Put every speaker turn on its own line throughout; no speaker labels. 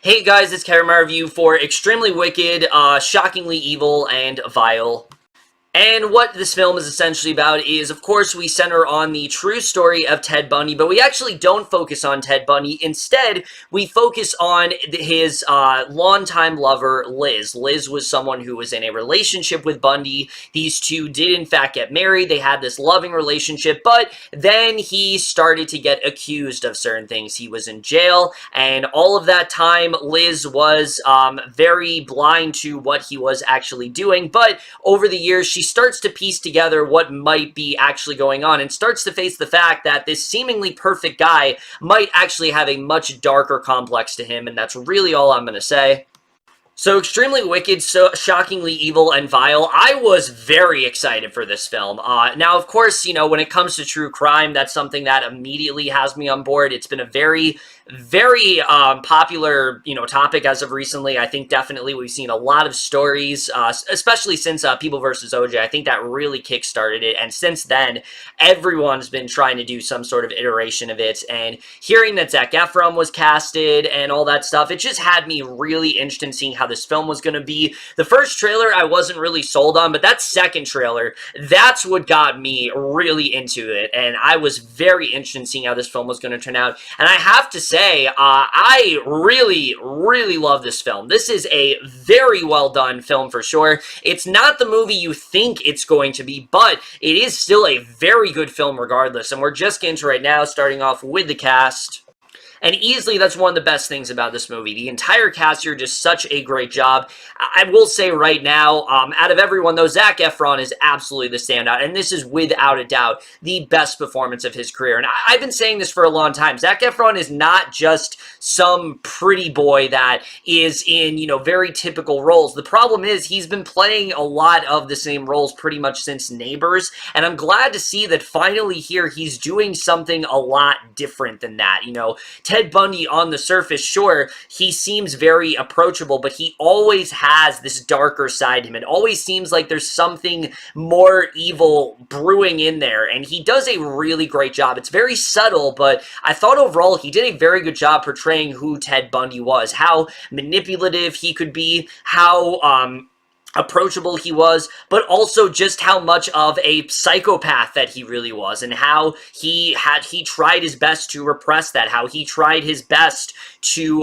Hey guys, it's Kevin, my review for Extremely Wicked, Shockingly Evil, and Vile. And what this film is essentially about is, of course, we center on the true story of Ted Bundy, but we actually don't focus on Ted Bundy. Instead, we focus on his longtime lover, Liz. Liz was someone who was in a relationship with Bundy. These two did, in fact, get married. They had this loving relationship, but then he started to get accused of certain things. He was in jail, and all of that time, Liz was very blind to what he was actually doing, but over the years, she starts to piece together what might be actually going on and starts to face the fact that this seemingly perfect guy might actually have a much darker complex to him, and that's really all I'm going to say. So, Extremely Wicked, so Shockingly Evil, and Vile. I was very excited for this film. Now, of course, you know, when it comes to true crime, that's something that immediately has me on board. It's been a very popular, topic as of recently. I think definitely we've seen a lot of stories, especially since People vs. OJ. I think that really kickstarted it, and since then, everyone's been trying to do some sort of iteration of it, and hearing that Zac Efron was casted and all that stuff, it just had me really interested in seeing how this film was going to be. The first trailer I wasn't really sold on, but that second trailer, that's what got me really into it, and I was very interested in seeing how this film was going to turn out, and I have to say, I really love this film. This is a very well done film for sure. It's not the movie you think it's going to be, but it is still a very good film regardless, and we're just getting to right now, starting off with the cast. And easily, that's one of the best things about this movie. The entire cast here did just such a great job. I will say right now, out of everyone, though, Zac Efron is absolutely the standout. And this is, without a doubt, the best performance of his career. And I've been saying this for a long time. Zac Efron is not just some pretty boy that is in, very typical roles. The problem is he's been playing a lot of the same roles pretty much since Neighbors. And I'm glad to see that finally here he's doing something a lot different than that. Ted Bundy on the surface, sure, he seems very approachable, but he always has this darker side to him. It always seems like there's something more evil brewing in there, and he does a really great job. It's very subtle, but I thought overall he did a very good job portraying who Ted Bundy was, how manipulative he could be, how approachable he was, but also just how much of a psychopath that he really was, and how he tried his best to repress that, how he tried his best to,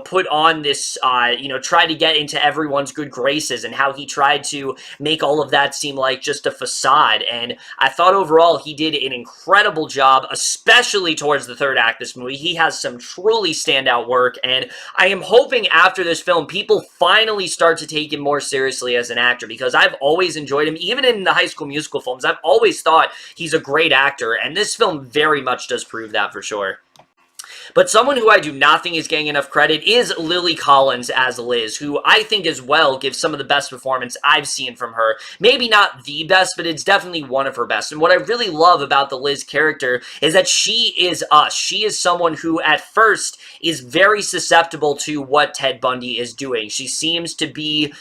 put on this, try to get into everyone's good graces, and how he tried to make all of that seem like just a facade. And I thought overall he did an incredible job, especially towards the third act of this movie. He has some truly standout work, and I am hoping after this film, people finally start to take him more seriously as an actor, because I've always enjoyed him. Even in the High School Musical films, I've always thought he's a great actor, and this film very much does prove that for sure. But someone who I do not think is getting enough credit is Lily Collins as Liz, who I think as well gives some of the best performance I've seen from her. Maybe not the best, but it's definitely one of her best. And what I really love about the Liz character is that she is us. She is someone who at first is very susceptible to what Ted Bundy is doing. She seems to be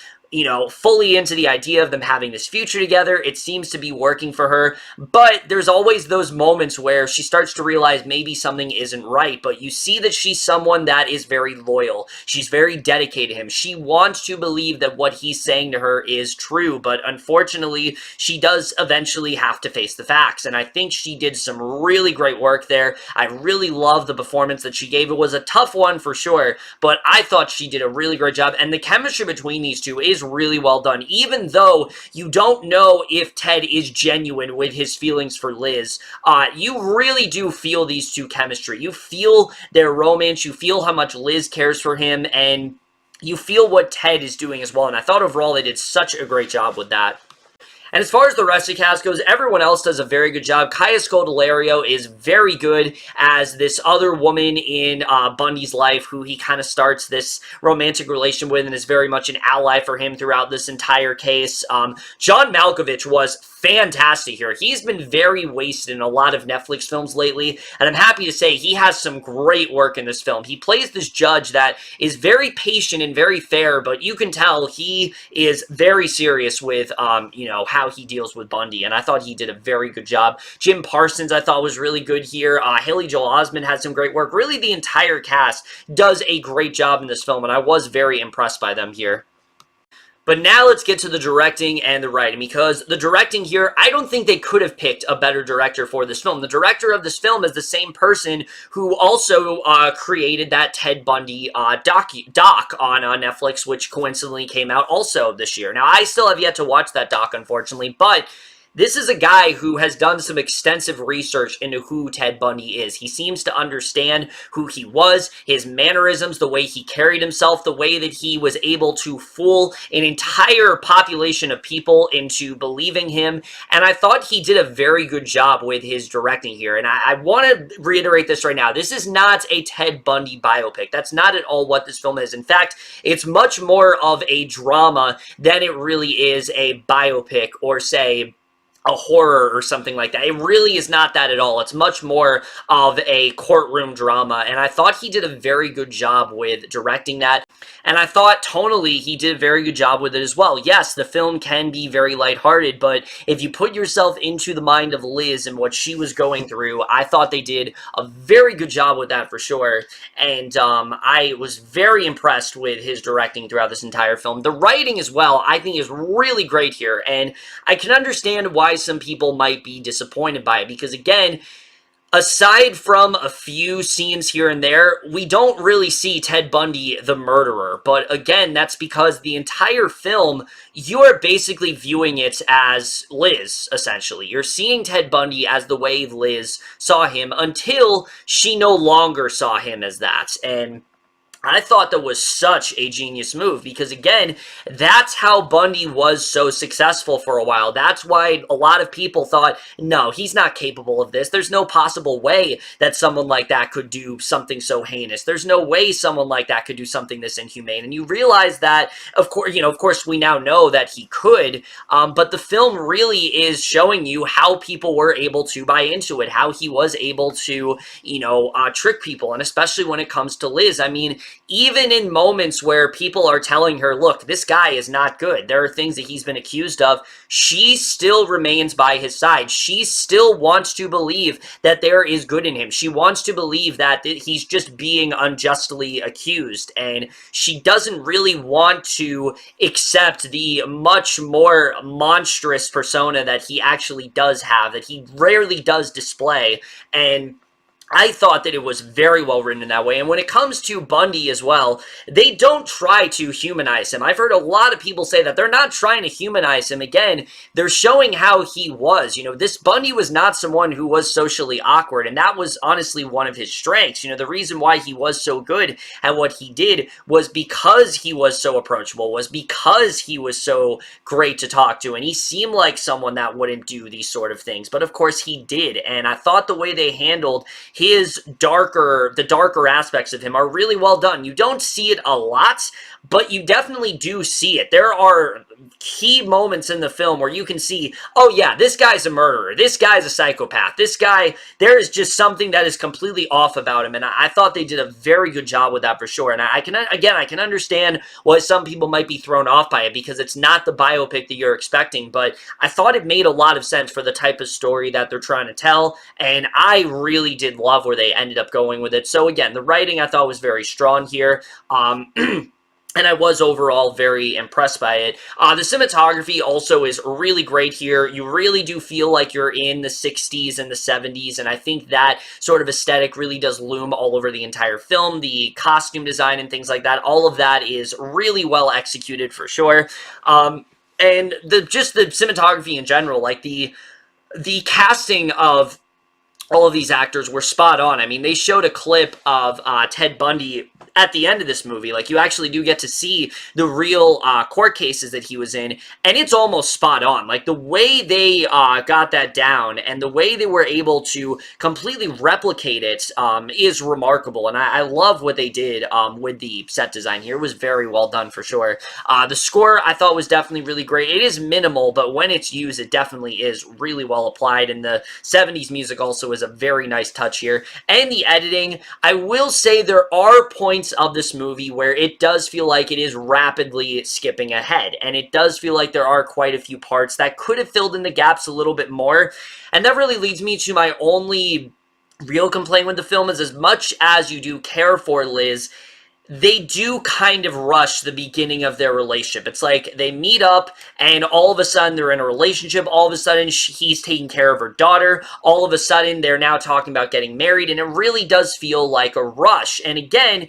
fully into the idea of them having this future together. It seems to be working for her, but there's always those moments where she starts to realize maybe something isn't right, but you see that she's someone that is very loyal. She's very dedicated to him. She wants to believe that what he's saying to her is true, but unfortunately, she does eventually have to face the facts, and I think she did some really great work there. I really love the performance that she gave. It was a tough one for sure, but I thought she did a really great job, and the chemistry between these two is really well done, even though you don't know if Ted is genuine with his feelings for Liz. You really do feel these two chemistry. You feel their romance, you feel how much Liz cares for him, and you feel what Ted is doing as well, and I thought overall they did such a great job with that. And as far as the rest of the cast goes, everyone else does a very good job. Scodelario is very good as this other woman in Bundy's life who he kind of starts this romantic relation with and is very much an ally for him throughout this entire case. John Malkovich was fantastic here. He's been very wasted in a lot of Netflix films lately, and I'm happy to say he has some great work in this film. He plays this judge that is very patient and very fair, but you can tell he is very serious with, you know, how he deals with Bundy, and I thought he did a very good job. Jim Parsons, I thought, was really good here. Haley Joel Osment had some great work. Really, the entire cast does a great job in this film, and I was very impressed by them here. But now let's get to the directing and the writing, because the directing here, I don't think they could have picked a better director for this film. The director of this film is the same person who also created that Ted Bundy doc on Netflix, which coincidentally came out also this year. Now, I still have yet to watch that doc, unfortunately, but this is a guy who has done some extensive research into who Ted Bundy is. He seems to understand who he was, his mannerisms, the way he carried himself, the way that he was able to fool an entire population of people into believing him. And I thought he did a very good job with his directing here. And I want to reiterate this right now. This is not a Ted Bundy biopic. That's not at all what this film is. In fact, it's much more of a drama than it really is a biopic or, say, a horror or something like that. It really is not that at all. It's much more of a courtroom drama, and I thought he did a very good job with directing that, and I thought tonally he did a very good job with it as well. Yes, the film can be very lighthearted, but if you put yourself into the mind of Liz and what she was going through, I thought they did a very good job with that for sure, and I was very impressed with his directing throughout this entire film. The writing as well, I think, is really great here, and I can understand why some people might be disappointed by it, because again, aside from a few scenes here and there, we don't really see Ted Bundy the murderer. But again, that's because the entire film, you're basically viewing it as Liz, essentially. You're seeing Ted Bundy as the way Liz saw him until she no longer saw him as that. And I thought that was such a genius move, because again, that's how Bundy was so successful for a while. That's why a lot of people thought, no, he's not capable of this. There's no possible way that someone like that could do something so heinous. There's no way someone like that could do something this inhumane. And you realize that, of course, we now know that he could, but the film really is showing you how people were able to buy into it, how he was able to, trick people, and especially when it comes to Liz. I mean, even in moments where people are telling her, look, this guy is not good, there are things that he's been accused of, she still remains by his side. She still wants to believe that there is good in him. She wants to believe that he's just being unjustly accused, and she doesn't really want to accept the much more monstrous persona that he actually does have, that he rarely does display. And I thought that it was very well written in that way. And when it comes to Bundy as well, they don't try to humanize him. I've heard a lot of people say that they're not trying to humanize him. Again, they're showing how he was. This Bundy was not someone who was socially awkward, and that was honestly one of his strengths. The reason why he was so good at what he did was because he was so approachable, was because he was so great to talk to, and he seemed like someone that wouldn't do these sort of things. But of course he did, and I thought the way they handled the darker aspects of him are really well done. You don't see it a lot, but you definitely do see it. There are key moments in the film where you can see, oh yeah, this guy's a murderer, this guy's a psychopath, this guy, there is just something that is completely off about him, and I thought they did a very good job with that for sure. And I can understand why some people might be thrown off by it, because it's not the biopic that you're expecting, but I thought it made a lot of sense for the type of story that they're trying to tell, and I really did love where they ended up going with it. So again, the writing I thought was very strong here. And I was overall very impressed by it. The cinematography also is really great here. You really do feel like you're in the 60s and the 70s, and I think that sort of aesthetic really does loom all over the entire film. The costume design and things like that, all of that is really well executed for sure. And the cinematography in general, like the casting of all of these actors were spot on. I mean, they showed a clip of Ted Bundy at the end of this movie. Like, you actually do get to see the real court cases that he was in, and it's almost spot on. Like, the way they got that down and the way they were able to completely replicate it is remarkable, and I love what they did with the set design here. It was very well done for sure. The score, I thought, was definitely really great. It is minimal, but when it's used, it definitely is really well applied, and the 70s music also is a very nice touch here. And the editing, I will say there are points of this movie where it does feel like it is rapidly skipping ahead, and it does feel like there are quite a few parts that could have filled in the gaps a little bit more, and that really leads me to my only real complaint with the film is, as much as you do care for Liz, they do kind of rush the beginning of their relationship. It's like they meet up and all of a sudden they're in a relationship. All of a sudden he's taking care of her daughter. All of a sudden they're now talking about getting married, and it really does feel like a rush. And again,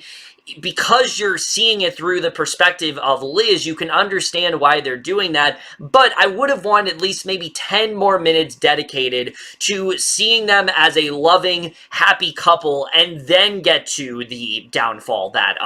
because you're seeing it through the perspective of Liz, you can understand why they're doing that, but I would have wanted at least maybe 10 more minutes dedicated to seeing them as a loving, happy couple, and then get to the downfall that,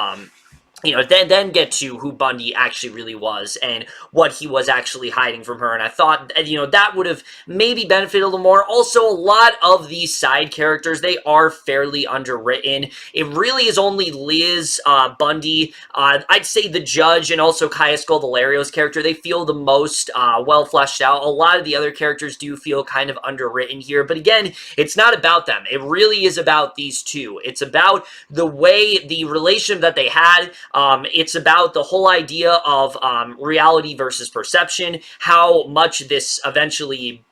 then get to who Bundy actually really was and what he was actually hiding from her. And I thought, that would have maybe benefited a little more. Also, a lot of these side characters, they are fairly underwritten. It really is only Liz, Bundy, I'd say the judge, and also Kaya Scodelario's character. They feel the most well fleshed out. A lot of the other characters do feel kind of underwritten here. But again, it's not about them. It really is about these two. It's about the way, the relationship that they had. It's about the whole idea of reality versus perception, how much this eventually,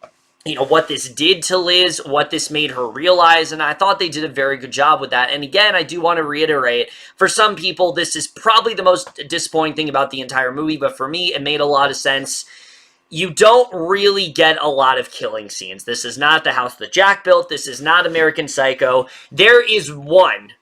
what this did to Liz, what this made her realize, and I thought they did a very good job with that. And again, I do want to reiterate, for some people, this is probably the most disappointing thing about the entire movie, but for me, it made a lot of sense. You don't really get a lot of killing scenes. This is not The House That Jack Built. This is not American Psycho. There is one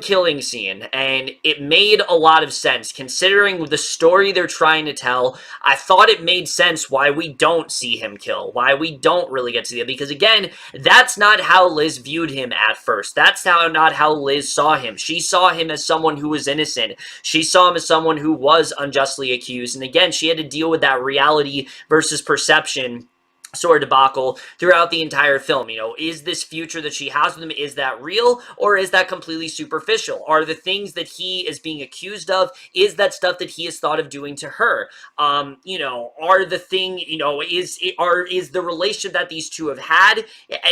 killing scene, and it made a lot of sense considering the story they're trying to tell. I thought it made sense why we don't see him kill, why we don't really get to see it, because again, that's not how Liz viewed him at first. That's not how Liz saw him. She saw him as someone who was innocent. She saw him as someone who was unjustly accused, and again, she had to deal with that reality versus perception sort of debacle throughout the entire film. Is this future that she has with him, is that real, or is that completely superficial? Are the things that he is being accused of, is that stuff that he has thought of doing to her? Are the thing, is the relationship that these two have had,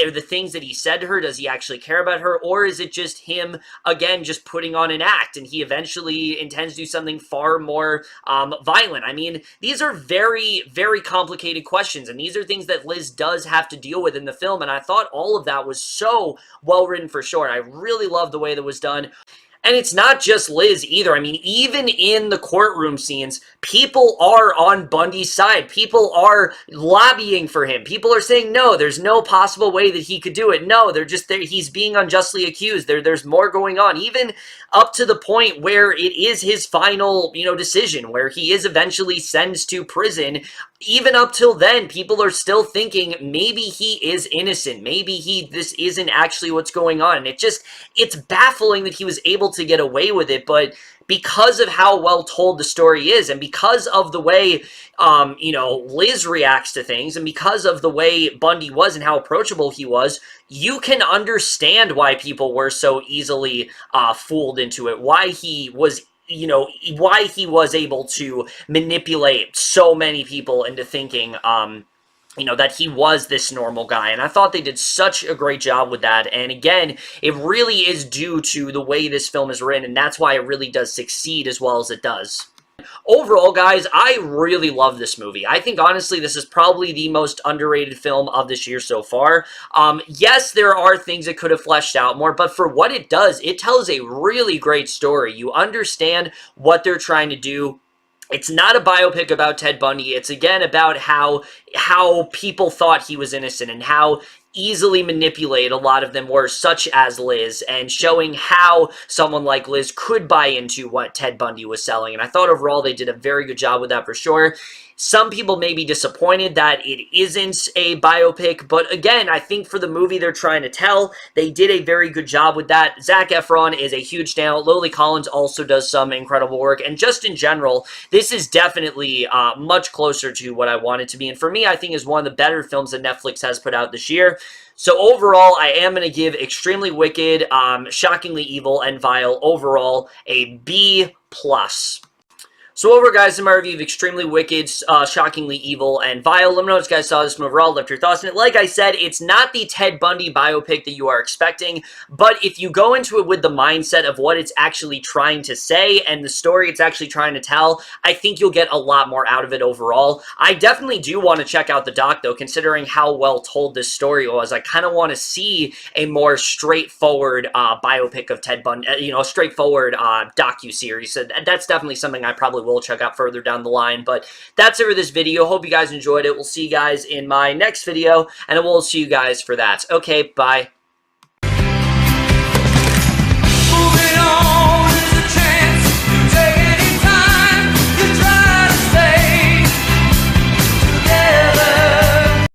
are the things that he said to her, does he actually care about her, or is it just him, again, just putting on an act, and he eventually intends to do something far more violent? I mean, these are very, very complicated questions, and these are things that Liz does have to deal with in the film, and I thought all of that was so well written for sure. I really love the way that was done. And it's not just Liz either. I mean, even in the courtroom scenes, people are on Bundy's side. People are lobbying for him. People are saying, no, there's no possible way that he could do it. No, they're just there. He's being unjustly accused. There's more going on. Even up to the point where it is his final, decision, where he is eventually sentenced to prison. Even up till then, people are still thinking maybe he is innocent. Maybe this isn't actually what's going on. It's baffling that he was able to get away with it, but because of how well told the story is, and because of the way, Liz reacts to things, and because of the way Bundy was and how approachable he was, you can understand why people were so easily fooled into it, why he was able to manipulate so many people into thinking, that he was this normal guy. And I thought they did such a great job with that. And again, it really is due to the way this film is written, and that's why it really does succeed as well as it does. Overall, guys, I really love this movie. I think, honestly, this is probably the most underrated film of this year so far. Yes, there are things it could have fleshed out more, but for what it does, it tells a really great story. You understand what they're trying to do. It's not a biopic about Ted Bundy. It's, again, about how people thought he was innocent and how easily manipulate a lot of them were, such as Liz, and showing how someone like Liz could buy into what Ted Bundy was selling. And I thought overall they did a very good job with that for sure. Some people may be disappointed that it isn't a biopic, but again, I think for the movie they're trying to tell, they did a very good job with that. Zac Efron is a huge standout. Lily Collins also does some incredible work, and just in general, this is definitely much closer to what I want it to be, and for me, I think is one of the better films that Netflix has put out this year. So overall, I am going to give Extremely Wicked, Shockingly Evil, and Vile overall a B+. So over, guys, in my review of Extremely Wicked, Shockingly Evil, and Vile. Let me know if you guys saw this movie overall, left your thoughts on it. Like I said, it's not the Ted Bundy biopic that you are expecting, but if you go into it with the mindset of what it's actually trying to say and the story it's actually trying to tell, I think you'll get a lot more out of it overall. I definitely do want to check out the doc, though, considering how well told this story was. I kind of want to see a more straightforward biopic of Ted Bundy, a straightforward docu-series. So that's definitely something I probably will check out further down the line. But that's it for this video. Hope you guys enjoyed it. We'll see you guys in my next video, and we'll see you guys for that. Okay, bye.